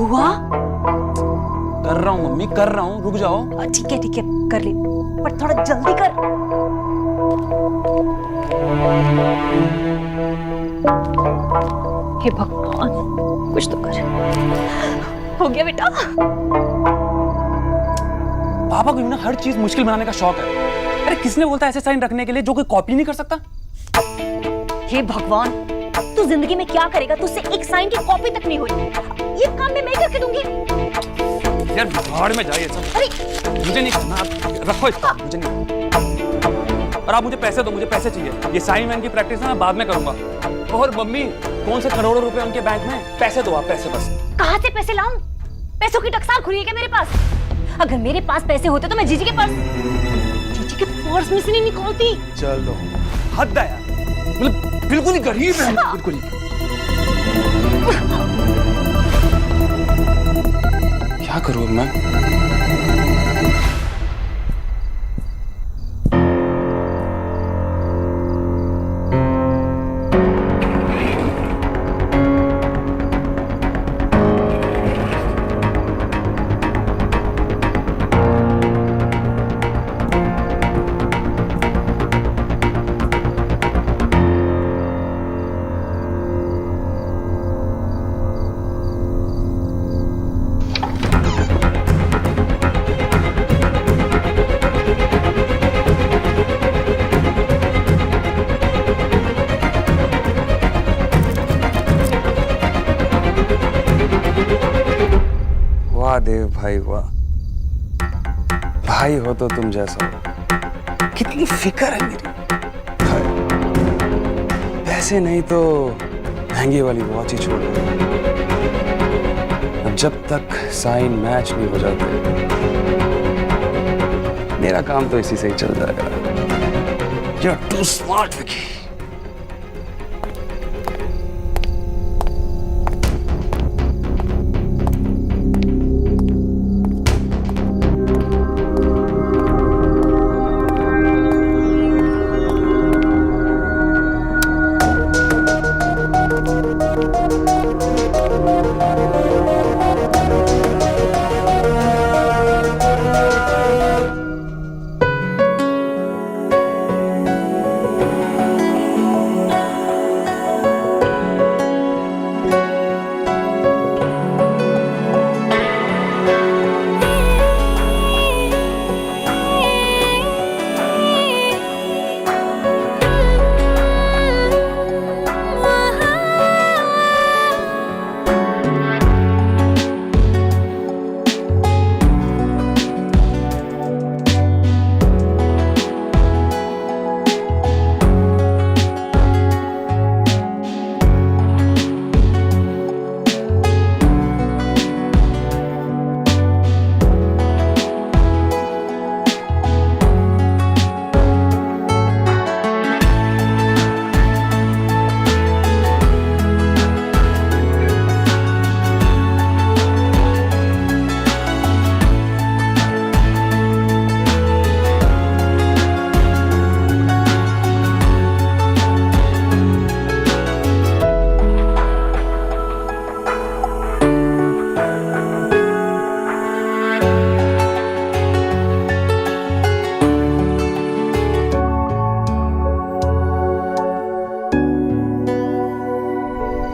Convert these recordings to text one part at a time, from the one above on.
हुआ? कर रहा हूँ मम्मी, कर रहा हूँ, रुक जाओ। ठीक है कर ले, पर थोड़ा जल्दी कर। हे भगवान, कुछ तो कर। हो गया बेटा। पापा को ना हर चीज मुश्किल बनाने का शौक है। अरे किसने बोलता है ऐसे साइन रखने के लिए जो कोई कॉपी नहीं कर सकता? हे भगवान, तू जिंदगी में क्या करेगा? तुझसे एक साइन की कॉपी तक नहीं हुई। ये काम मैं करके दूंगी। यार भाड़ में जाइए सब। अरे मुझे नहीं करना, आप रखो इसको, मुझे नहीं। और आप मुझे पैसे दो, मुझे पैसे चाहिए। ये साइन वैन की प्रैक्टिस ना मैं बाद में करूंगा। और मम्मी, कौन से करोड़ों रुपए उनके बैंक में? पैसे दो आप, पैसे बस। कहाँ से पैसे लाऊं? पैसों की टकसाल खुली है क्या मेरे पास? अगर मेरे पास पैसे होते तो मैं जीजी के पर्स में से नहीं निकालती। चलो हद है यार, मतलब बिल्कुल ही गरीब है, बिल्कुल ही। क्या करूं मैं? वाह देव भाई वाह, भाई हो तो तुम जैसा हो। कितनी फिक्र है मेरी। पैसे नहीं तो महंगी वाली वॉच ही छोड़ो। अब जब तक साइन मैच नहीं हो जाते, मेरा काम तो इसी से ही चल जाएगा। You're too smart, Vicky.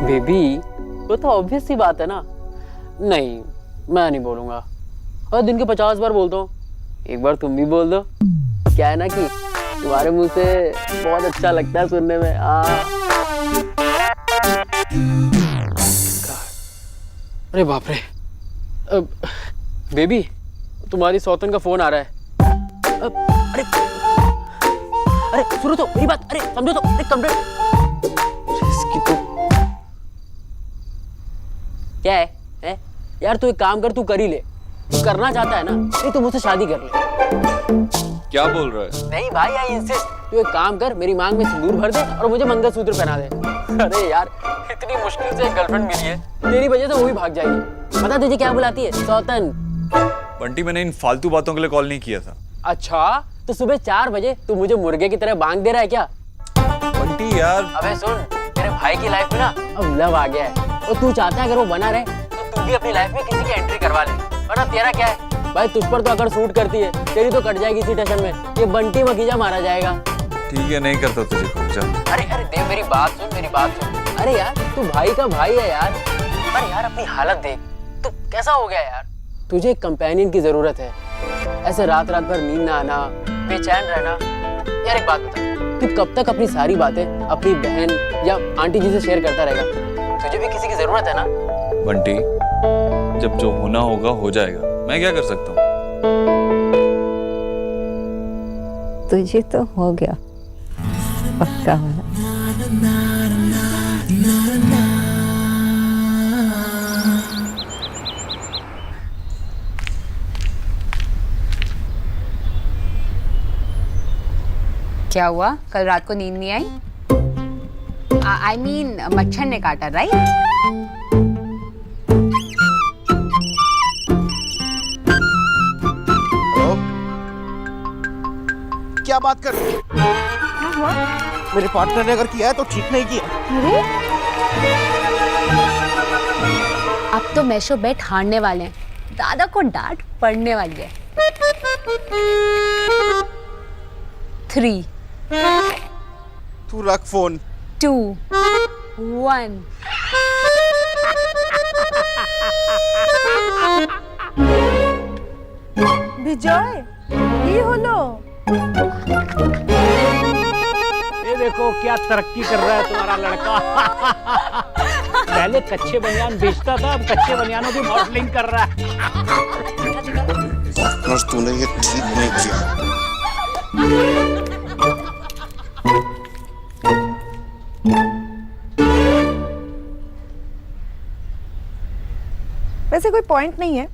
Baby, वो तो ऑब्वियस सी बात है ना। नहीं, मैं नहीं बोलूंगा। और दिन के 50 बार बोलता हूँ, एक बार तुम भी बोल दो। क्या है ना कि तुम्हारे मुंह से बहुत अच्छा लगता है सुनने में। अरे बाप रे। बेबी, तुम्हारी सौतन का फोन आ रहा है। अरे अरे सुनो तो मेरी बात। अरे समझो तो, एक कमरे। इसकी तो क्या है? यार तू एक काम कर, तू कर ही ले। तू करना चाहता है ना, नहीं तो मुझसे शादी कर ले। क्या बोल रहा है? नहीं भाई, आई इंसिस्ट। तू एक काम कर, मेरी मांग में सिंदूर भर दे और मुझे मंगलसूत्र पहना दे। अरे यार, इतनी मुश्किल से एक गर्लफ्रेंड मिली है, तेरी वजह से वो भी भाग जाएगी। पता तुझे क्या बुलाती है? सौतन। बंटी, मैंने इन फालतू बातों के लिए कॉल नहीं किया था। अच्छा, तो सुबह 4 बजे तू मुझे मुर्गे की तरह बांग दे रहा है क्या? बंटी यार। अबे सुन, तेरे भाई की लाइफ में ना अब लव आ गया है और तू चाहता है अगर वो बना रहे तो तू भी अपनी लाइफ में किसी की एंट्री करवा ले, वरना तेरा क्या है भाई, तुझ पर तो अगर सूट करती है, तेरी तो कट जाएगी इसी टेंशन में, ये बंटी मखीजा मारा जाएगा। ठीक है, नहीं करता तुझे कुछ, चल। अरे अरे देव, मेरी बात सुन। अरे यार तू भाई का भाई है यार। अरे यार अपनी हालत देख, तू कैसा हो गया यार। तुझे एक कंपेनियन की जरूरत है, ऐसे रात भर नींद ना आना, बेचैन रहना। यार एक बात बता, तू कब तक अपनी सारी बातें अपनी बहन या आंटी जी से शेयर करता रहेगा? तुझे भी किसी की जरूरत है ना। बंटी, जब जो होना होगा हो जाएगा, मैं क्या कर सकता हूँ? तुझे तो हो गया पक्का वाला। क्या हुआ, कल रात को नींद नहीं आई? आई मीन मच्छर ने काटा, राइट? क्या बात कर रही है? मेरे पार्टनर ने अगर किया है तो ठीक नहीं किया। अब तो मैशो बेट हारने वाले हैं, दादा को डांट पड़ने वाली है। 3 तू रख फोन। 2 1 বিজয় কি হলো? ये देखो क्या तरक्की कर रहा है तुम्हारा लड़का। पहले कच्चे बनियान बेचता था, अब कच्चे बनियानों की मॉडलिंग कर रहा है। पार्टनर तूने ये ठीक नहीं किया। वैसे कोई पॉइंट नहीं है,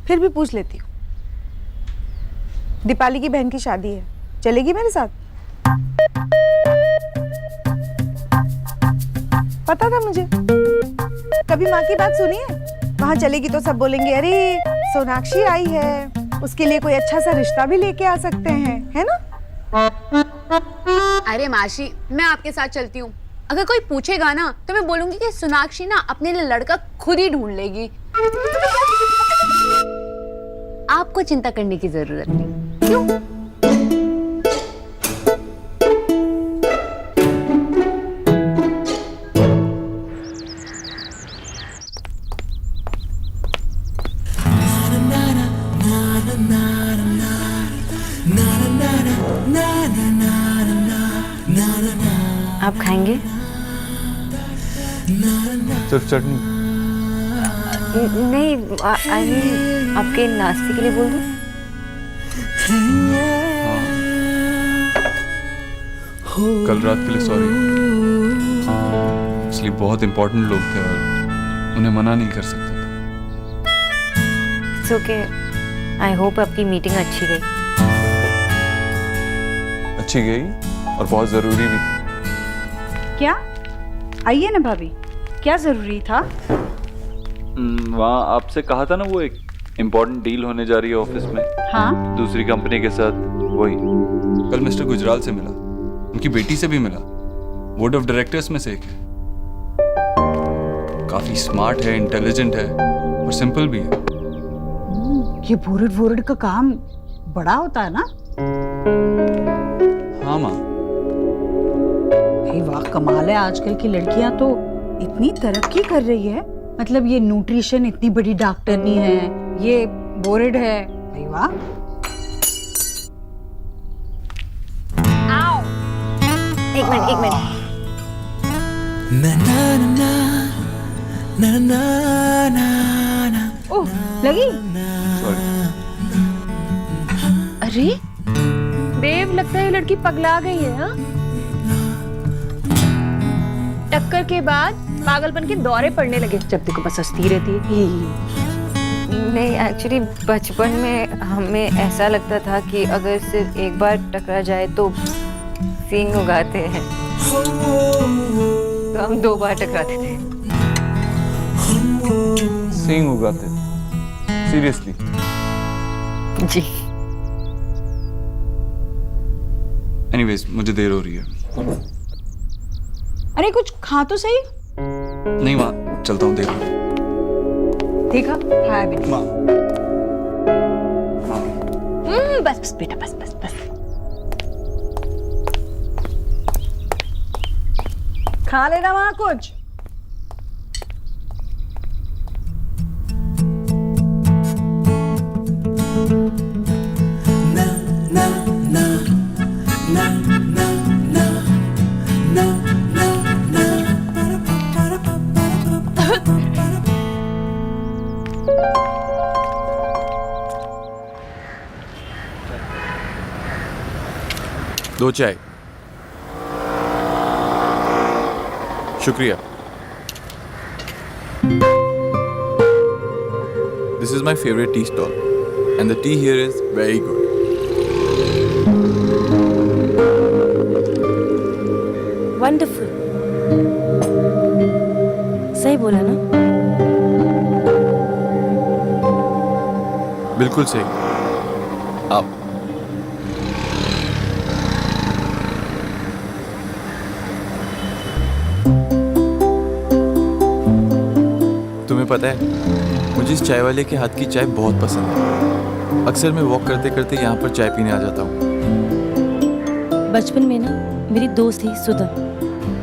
फिर भी पूछ लेती हूँ। दीपाली की बहन की शादी है, चलेगी मेरे साथ? पता था मुझे, कभी माँ की बात सुनी है? वहां चलेगी तो सब बोलेंगे अरे सोनाक्षी आई है, उसके लिए कोई अच्छा सा रिश्ता भी लेके आ सकते हैं, है ना? अरे माशी, मैं आपके साथ चलती हूँ। अगर कोई पूछेगा ना तो मैं बोलूंगी कि सोनाक्षी ना अपने लिए लड़का खुद ही ढूंढ लेगी। आपको चिंता करने की जरूरत नहीं। क्यों? आप खाएंगे? सिर्फ चटनी? नहीं, आई मीन आपके नाश्ते के लिए बोल दूं? कल रात के लिए सॉरी, इसलिए बहुत इंपॉर्टेंट लोग थे और उन्हें मना नहीं कर सकता था। It's okay. आई होप आपकी मीटिंग अच्छी गई। अच्छी गई और बहुत जरूरी भी थी। क्या? आइए ना भाभी, क्या जरूरी था? वहाँ आपसे कहा था ना, वो एक इम्पोर्टेंट डील होने जा रही है ऑफिस में। हाँ, दूसरी कंपनी के साथ। वही कल मिस्टर गुजराल से मिला, उनकी बेटी से भी मिला, बोर्ड ऑफ डायरेक्टर्स में से एक है। काफी स्मार्ट है, इंटेलिजेंट है और सिंपल भी है। ये बोर्ड का काम बड़ा होता है ना? हाँ माँ। वाह, कमाल है, आजकल की लड़कियां तो इतनी तरक्की कर रही है। मतलब ये न्यूट्रिशन इतनी बड़ी डॉक्टरनी है, ये बोर्ड है। भाई वाह। एक मिनट। ओह, लगी? अरे बेब, लगता है ये लड़की पगला गई है। हाँ, टक्कर के बाद पागलपन के दौरे पड़ने लगे जब देखो बस हंसती रहती है। नहीं, एक्चुअली बचपन में हमें ऐसा लगता था कि अगर सिर्फ एक बार टकरा जाए तो सींग उगाते हैं, तो हम 2 बार टकराते थे। सींग उगाते? सीरियसली? जी। एनीवेज, मुझे देर हो रही है। अरे कुछ खा तो सही। नहीं माँ, चलता हूँ, देर हो रही है। देखा खाया भी नहीं। माँ बस बस बेटा बस बस बस। खा लेना वहां कुछ। दो चाय। शुक्रिया। This is my favorite tea stall, and the tea here is very good. Wonderful. सही बोला ना? बिल्कुल सही। आप तुम्हें पता है, मुझे इस चाय वाले के हाथ की चाय बहुत पसंद है। अक्सर मैं वॉक करते करते यहाँ पर चाय पीने आ जाता हूँ। बचपन में ना मेरी दोस्त थी सुधा,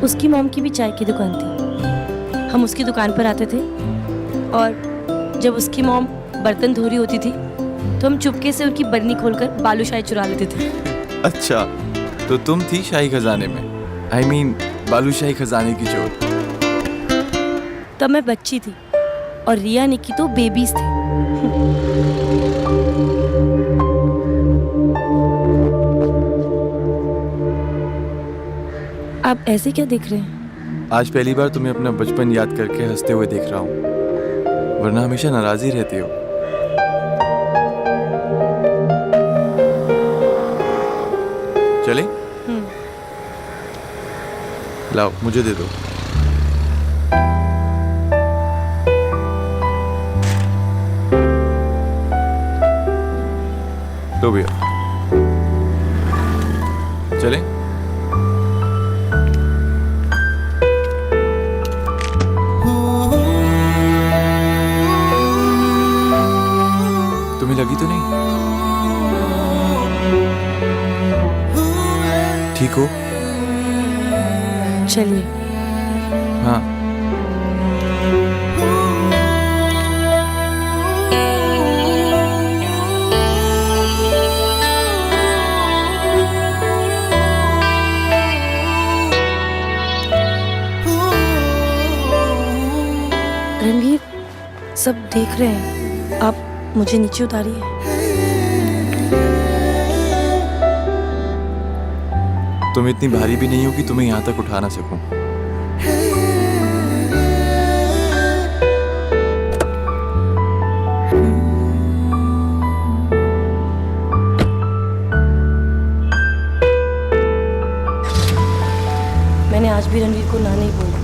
उसकी मॉम की भी चाय की दुकान थी। हम उसकी दुकान पर आते थे और जब उसकी मॉम बर्तन धो रही होती थी तो हम चुपके से उनकी बरनी खोलकर बालूशाही चुरा लेते थे। अच्छा, तो तुम थी शाही खजाने में? I mean, बालूशाही खजाने की चोर। तब मैं बच्ची थी और रिया निक्की तो बेबीज थे। आप ऐसे क्या देख रहे हैं? आज पहली बार तुम्हें अपना बचपन याद करके हंसते हुए देख रहा हूँ, वरना हमेशा नाराज ही रहती हो। चले? लाओ, मुझे दे दो। लो भैया। चले? तुम्हें लगी तो नहीं? ठीक हो? चलिए। हाँ। रणवीर, सब देख रहे हैं, आप मुझे नीचे उतारिए। तुम इतनी भारी भी नहीं हो कि तुम्हें यहाँ तक उठा ना सकूं। मैंने आज भी रणवीर को ना नहीं बोला।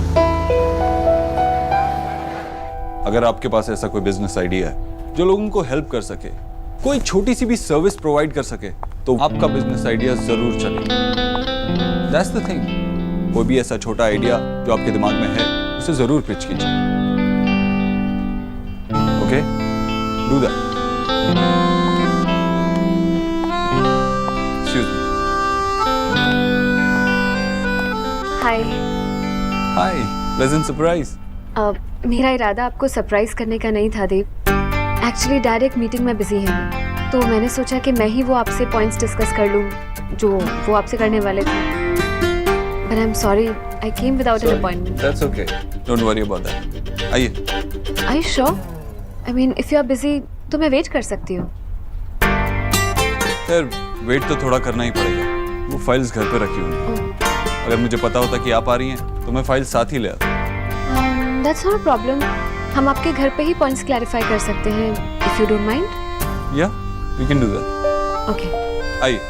अगर आपके पास ऐसा कोई बिजनेस आइडिया है जो लोगों को हेल्प कर सके, कोई छोटी सी भी सर्विस प्रोवाइड कर सके, तो आपका बिजनेस आइडिया जरूर चलेगा। That's the thing. कोई भी ऐसा छोटा आइडिया जो आपके दिमाग में है, उसे जरूर पिच कीजिए। Okay? Do that. Excuse me. Hi. Hi. Pleasant surprise. मेरा इरादा आपको सरप्राइज करने का नहीं था देव। एक्चुअली डायरेक्ट मीटिंग में बिजी है, तो मैंने सोचा कि मैं ही वो आपसे पॉइंट्स डिस्कस कर लूँ जो वो आपसे करने वाले थे। But I'm sorry, I came without an appointment. That's okay. Don't worry about that. आइए। Are you sure? I mean, if you are busy, तो मैं वेट कर सकती हूँ। यार, वेट तो थोड़ा करना ही पड़ेगा। वो फाइल्स घर पे रखी हुई हैं। अगर मुझे पता होता कि आप आ रही हैं, तो मैं फाइल साथ ही ले आता। That's not a problem. हम आपके घर पे ही पॉइंट्स क्लैरिफाई कर सकते हैं, if you don't mind. Yeah, we can do that. Okay. आइए।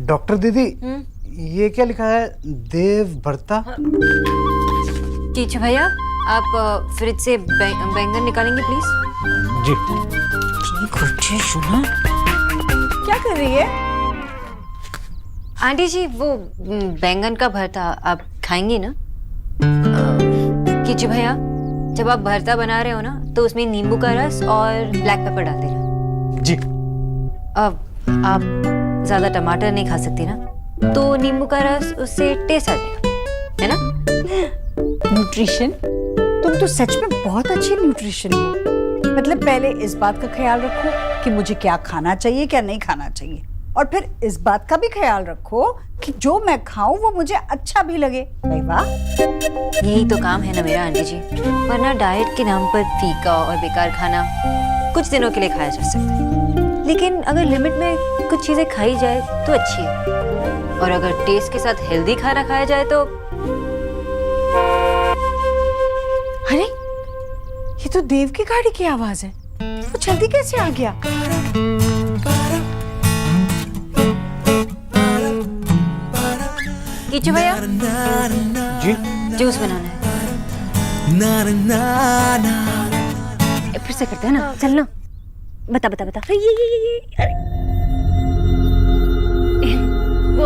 डॉक्टर दीदी, ये क्या लिखा है? देव भरता। टीचर भैया, आप फ्रिज से बैंगन निकालेंगे प्लीज? जी। क्या कर रही है? आंटी जी, वो बैंगन का भरता आप खाएंगी ना? कीजिए भैया। जब आप भरता बना रहे हो ना तो उसमें नींबू का रस और ब्लैक पेपर डाल देना। जी। अब आप ज्यादा टमाटर नहीं खा सकती ना, तो नींबू का रस उससे टेस्ट आ जाएगा, है ना? न्यूट्रिशन, तुम तो सच में बहुत अच्छी न्यूट्रिशन हो। मतलब पहले इस बात का ख्याल रखो कि मुझे क्या खाना चाहिए क्या नहीं खाना चाहिए, और फिर इस बात का भी ख्याल रखो कि जो मैं खाऊं वो मुझे अच्छा भी लगे। भाई वाह, यही तो काम है ना मेरा आंटी जी, वरना डाइट के नाम पर फीका और बेकार खाना कुछ दिनों के लिए खाया जा सकता है, लेकिन अगर लिमिट में कुछ चीजें खाई जाए तो अच्छी है, और अगर टेस्ट के साथ हेल्दी खाना खाया जाए तो। अरे ये तो देव की गाड़ी की आवाज है, वो जल्दी कैसे आ गया? कीचू भैया, जी। जूस बनाना है। फिर से करते हैं ना, चल ना, बता बता बता। ये वो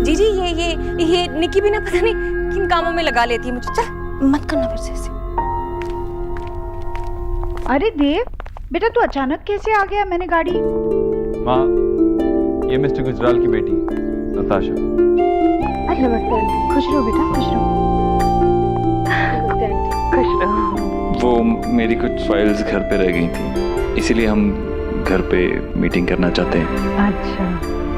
जी जी, ये निकी भी ना पता नहीं किन कामों में लगा लेती है मुझे। चल मत करना फिर से ऐसे। अरे देव बेटा, तू अचानक कैसे आ गया? मैंने गाड़ी। माँ, ये मिस्टर गुजराल की बेटी नताशा। अरे नमस्ते आंटी, खुश रहो बेटा, खुश रहो। नमस्ते आंटी, खुश रहो। वो मेरी कुछ फाइल्स घर पे रह गई थी, इसीलिए हम घर पे मीटिंग करना चाहते हैं। अच्छा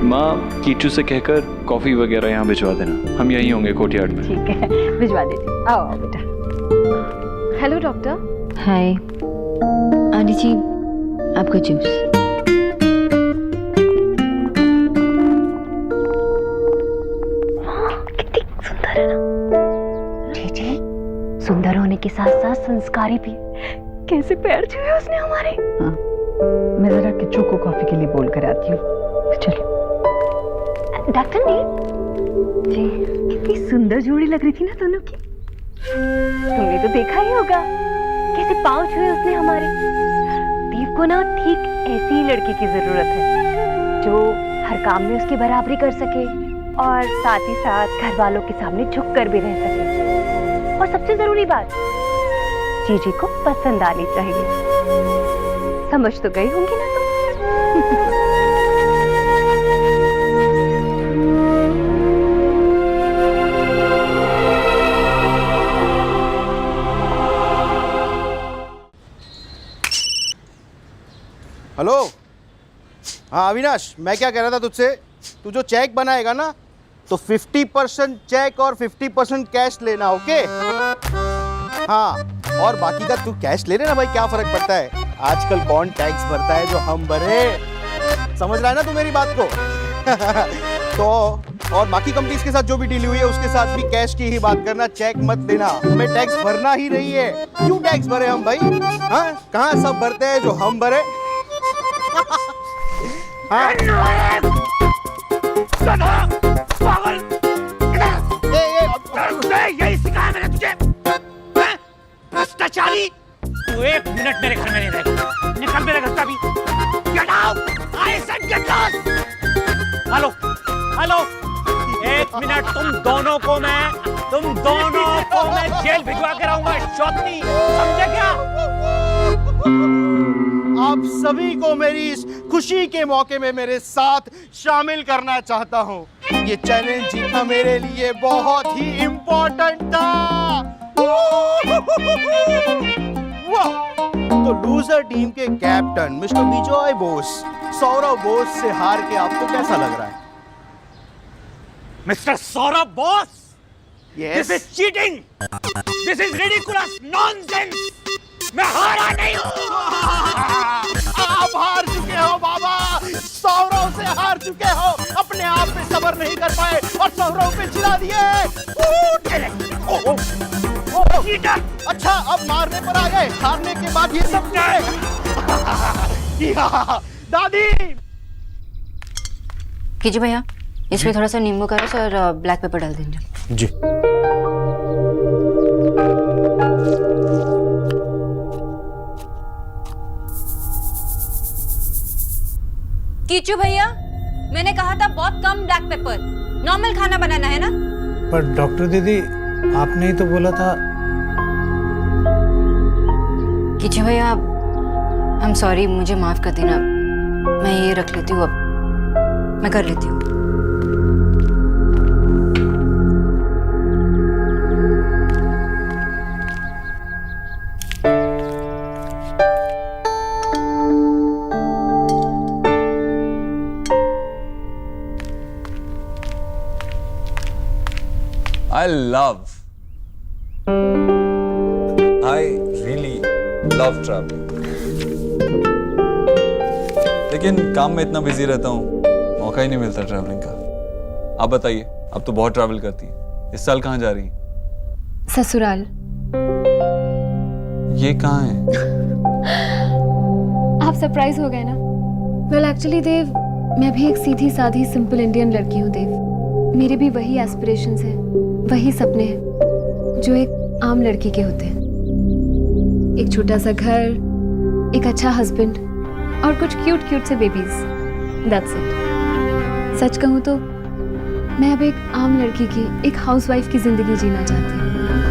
माँ, कीचू से कहकर कॉफी वगैरह यहाँ भिजवा देना, हम यहीं होंगे कोर्टयार्ड में। ठीक है, भिजवा देती। आओ बेटा। Hello doctor. हाय आंटी जी, आपका जूस। कितनी सुंदर है ना। जी जी, सुंदर होने के साथ साथ संस्कारी भी। कैसे पैर छुए उसने हमारे। हाँ, मैं जरा किच्चू को कॉफी के लिए बोल कर आती हूँ। चलो। डॉक्टर ने जी, कितनी सुंदर जोड़ी लग रही थी ना दोनों की। तुमने तो देखा ही होगा कैसे पाँव छुए उसने हमारे। देव को ना ठीक ऐसी ही लड़की की जरूरत है, जो हर काम में उसकी बराबरी कर सके और साथ ही साथ घर वालों के सामने झुक कर भी रह सके। और सबसे जरूरी बात, जीजी को पसंद आनी चाहिए। समझ तो गई होंगी ना तुम। हेलो। हाँ अविनाश, मैं क्या कह रहा था तुझसे, तू जो चेक बनाएगा ना तो 50% चेक और 50% कैश लेना, ओके? हाँ, और बाकी का तू कैश ले लेना भाई, क्या फर्क पड़ता है। आजकल कौन टैक्स भरता है जो हम भरे। समझ रहा है ना तू मेरी बात को? तो और बाकी कंपनीज के साथ जो भी डील हुई है उसके साथ भी कैश की ही बात करना, चेक मत देना। हमें टैक्स भरना ही नहीं है। क्यों टैक्स भरे हम भाई? हाँ, कहाँ सब भरते हैं जो हम भरे। हाँ। पागल, यही सिखाया मैंने तुझे। भ्रष्टाचारी, तू एक मिनट मेरे घर में नहीं रहेगा। निकल मेरे घर से अभी। Get out! I said get lost! Hello, hello, एक मिनट, तुम दोनों को मैं जेल भिजवा के रहूंगा, शौकनी, समझे क्या? आप सभी को मेरी इस खुशी के मौके में मेरे साथ शामिल करना चाहता हूँ। ये चैलेंज जीतना मेरे लिए बहुत ही इम्पोर्टेंट था। वाह! तो लूजर टीम के कैप्टन मिस्टर विजय बोस, सौरव बोस से हार के आपको कैसा लग रहा है? Mister Saurabh Bose, Yes. This is cheating, this is ridiculous nonsense. मैं हारा नहीं हूँ। आप हार चुके हो बाबा, सौरव से हार चुके हो। अपने आप पे सब्र नहीं कर पाए और सौरव पे चिढ़ा दिए। अच्छा, अब मारने पर आ गए, हारने के बाद ये सब दादी। कीजिए भैया, इसमें थोड़ा सा नींबू का रस और ब्लैक पेपर डाल दीजिए। जी। कीचू भैया, मैंने कहा था बहुत कम ब्लैक पेपर, नॉर्मल खाना बनाना है ना। पर डॉक्टर दीदी, आपने ही तो बोला था। पीछे भैया I'm सॉरी, मुझे माफ कर देना। मैं ये रख लेती हूँ, अब मैं कर लेती हूँ। I really love traveling. लेकिन काम में इतना बिजी रहता हूँ, मौका ही नहीं मिलता ट्रैवलिंग का। आप बताइए, आप तो बहुत ट्रैवल करती हैं। इस साल कहाँ जा रही हैं? ससुराल। ये कहाँ है? आप सरप्राइज हो गए ना? वेल एक्चुअली देव, मैं भी एक सीधी साधी सिंपल इंडियन लड़की हूँ देव। मेरे भी वही एस्पिरेशंस हैं, वही सपने हैं जो एक आम लड़की के होते हैं। एक छोटा सा घर, एक अच्छा हस्बैंड और कुछ क्यूट क्यूट से बेबीज। That's it. सच कहूँ तो मैं अब एक आम लड़की की, एक हाउसवाइफ की जिंदगी जीना चाहती हूँ।